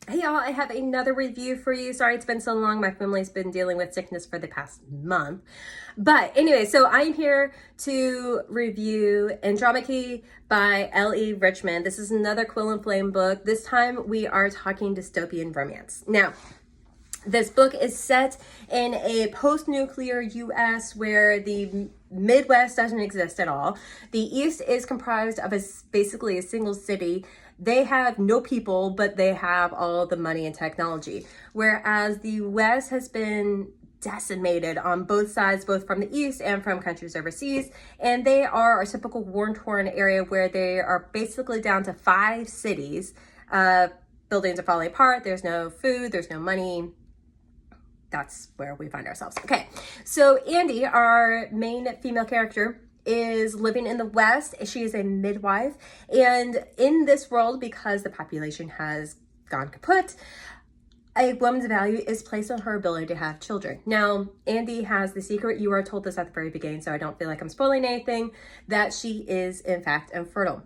Hey y'all, I have another review for you. Sorry it's been so long. My family's been dealing with sickness for the past month. But anyway, so I'm here to review Andromache by L.E. Richmond. This is another Quill and Flame book. This time we are talking dystopian romance. Now, this book is set in a post-nuclear U.S. where the Midwest doesn't exist at all. The East is comprised of basically a single city. They have no people, but they have all the money and technology. Whereas the West has been decimated on both sides, both from the East and from countries overseas. And they are a typical war-torn area where they are basically down to 5 cities. Buildings are falling apart. There's no food. There's no money. That's where we find ourselves. Okay, so Andy, our main female character, is living in the West. She is a midwife, and in this world, because the population has gone kaput, a woman's value is placed on her ability to have children. Now, Andy has the secret, you are told this at the very beginning, so I don't feel like I'm spoiling anything, that she is in fact infertile.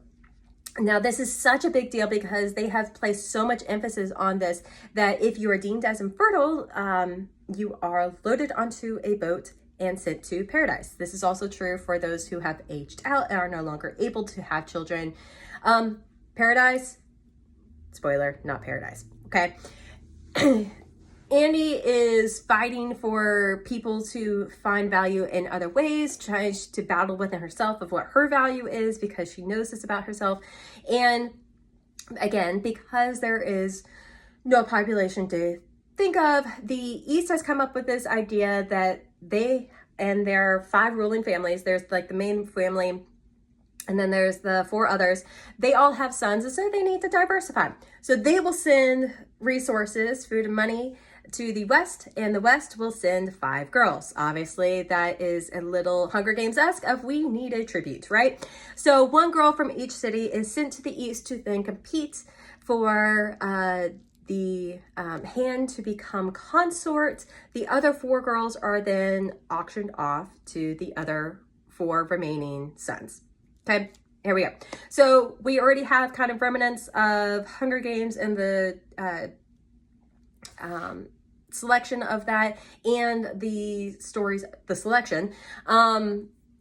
Now, this is such a big deal because they have placed so much emphasis on this that if you are deemed as infertile, you are loaded onto a boat and sent to paradise. This is also true for those who have aged out and are no longer able to have children. Paradise, spoiler, not paradise, okay? Andy is fighting for people to find value in other ways, trying to battle within herself of what her value is because she knows this about herself. And again, because there is no population to think of, the East has come up with this idea that they and their 5 ruling families, there's like the main family, and then there's the 4 others, they all have sons, and so they need to diversify. So they will send resources, food and money, to the West, and the West will send 5 girls. Obviously, that is a little Hunger Games-esque of we need a tribute, right? So 1 girl from each city is sent to the East to then compete for the hand to become consort. The other 4 girls are then auctioned off to the other 4 remaining sons. Okay, here we go. So we already have kind of remnants of Hunger Games in the selection of that, and the stories, the selection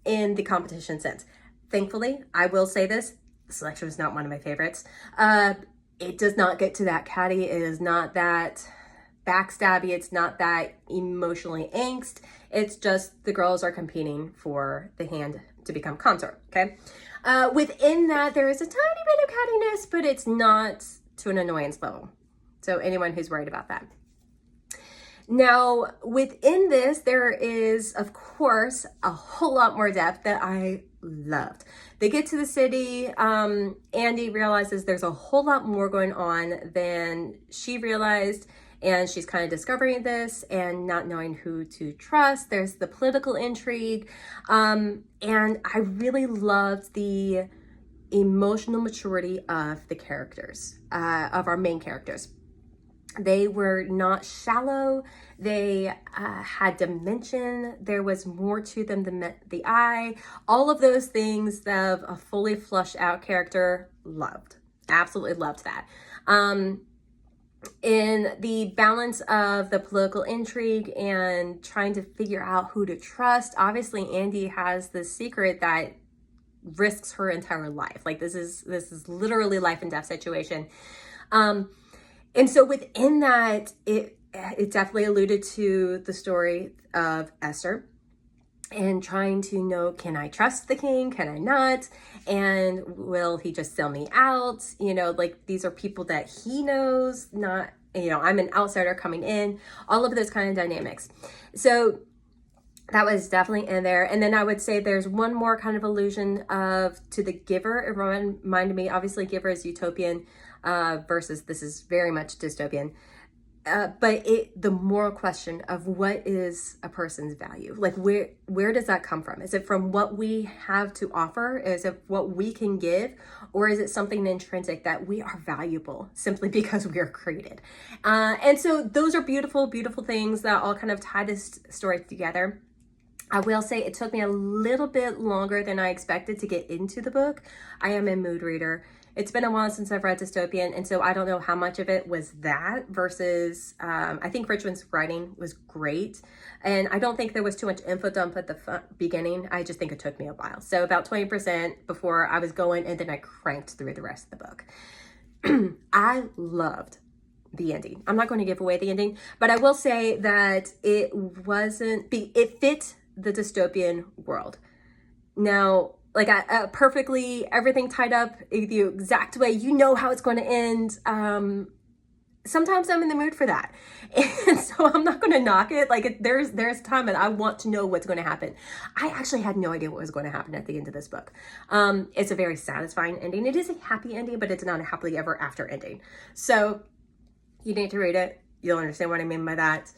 in the competition sense. Thankfully, I will say this, the selection is not one of my favorites. It does not get to that catty. It is not that backstabby. It's not that emotionally angst. It's just the girls are competing for the hand to become consort, okay? Within that, there is a tiny bit of cattiness, but it's not to an annoyance level. So anyone who's worried about that. Now, within this, there is, of course, a whole lot more depth that I loved. They get to the city. Andy realizes there's a whole lot more going on than she realized, and she's kind of discovering this and not knowing who to trust. There's the political intrigue, and I really loved the emotional maturity of the characters, of our main characters. They were not shallow. They had dimension. There was more to them than met the eye. All of those things that a fully fleshed out character loved. Absolutely loved that. In the balance of the political intrigue and trying to figure out who to trust, obviously Andy has this secret that risks her entire life. Like this is literally life and death situation. And so within that, it definitely alluded to the story of Esther and trying to know, can I trust the king? Can I not? And will he just sell me out? You know, like these are people that he knows, not, you know, I'm an outsider coming in, all of those kind of dynamics. So that was definitely in there. And then I would say there's one more kind of allusion to the Giver. It reminded me, obviously Giver is utopian versus this is very much dystopian. But the moral question of what is a person's value? Like where does that come from? Is it from what we have to offer? Is it what we can give? Or is it something intrinsic that we are valuable simply because we are created? And so those are beautiful, beautiful things that all kind of tie this story together. I will say it took me a little bit longer than I expected to get into the book. I am a mood reader, it's been a while since I've read dystopian, and so I don't know how much of it was that versus, I think Richmond's writing was great, and I don't think there was too much info dump at the beginning. I just think it took me a while. So about 20% before I was going, and then I cranked through the rest of the book. I loved the ending. I'm not going to give away the ending, but I will say that it fit the dystopian world. Now, like perfectly, everything tied up the exact way, you know how it's going to end. Sometimes I'm in the mood for that. And so I'm not going to knock it. Like there's time and I want to know what's going to happen. I actually had no idea what was going to happen at the end of this book. It's a very satisfying ending. It is a happy ending, but it's not a happily ever after ending. So you need to read it. You'll understand what I mean by that.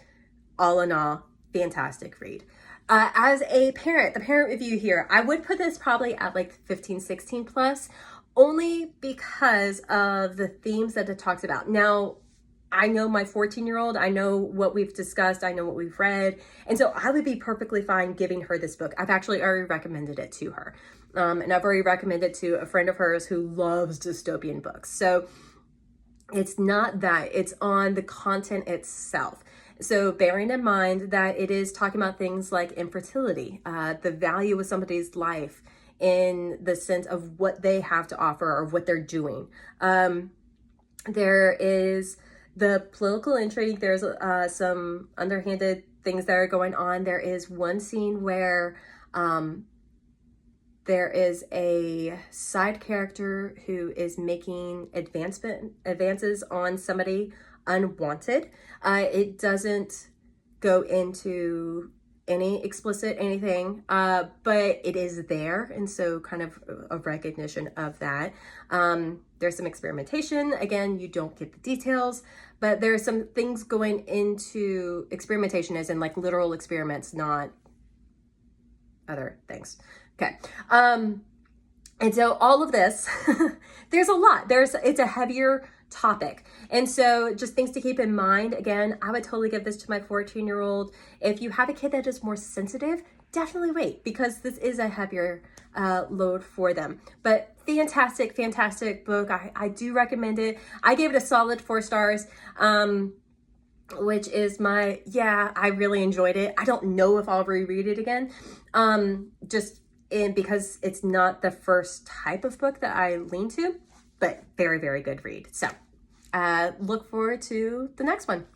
All in all, fantastic read. As a parent, the parent review here, I would put this probably at like 15, 16 plus, only because of the themes that it talks about. Now, I know my 14-year-old, I know what we've discussed, I know what we've read, and so I would be perfectly fine giving her this book. I've actually already recommended it to her, and I've already recommended it to a friend of hers who loves dystopian books. So it's not that, it's on the content itself. So bearing in mind that it is talking about things like infertility, the value of somebody's life in the sense of what they have to offer or what they're doing. There is the political intrigue. There's some underhanded things that are going on. There is one scene where there is a side character who is making advances on somebody unwanted. It doesn't go into any explicit anything, but it is there, and so kind of a recognition of that. There's some experimentation. Again, you don't get the details, but there are some things going into experimentation as in like literal experiments, not other things. Okay. And so all of this, there's a lot. It's a heavier topic. And so just things to keep in mind. Again, I would totally give this to my 14-year-old. If you have a kid that is more sensitive, definitely wait, because this is a heavier load for them. But fantastic, fantastic book. I do recommend it. I gave it a solid 4 stars. Which is I really enjoyed it. I don't know if I'll reread it again. Because it's not the first type of book that I lean to, but very, very good read. So look forward to the next one.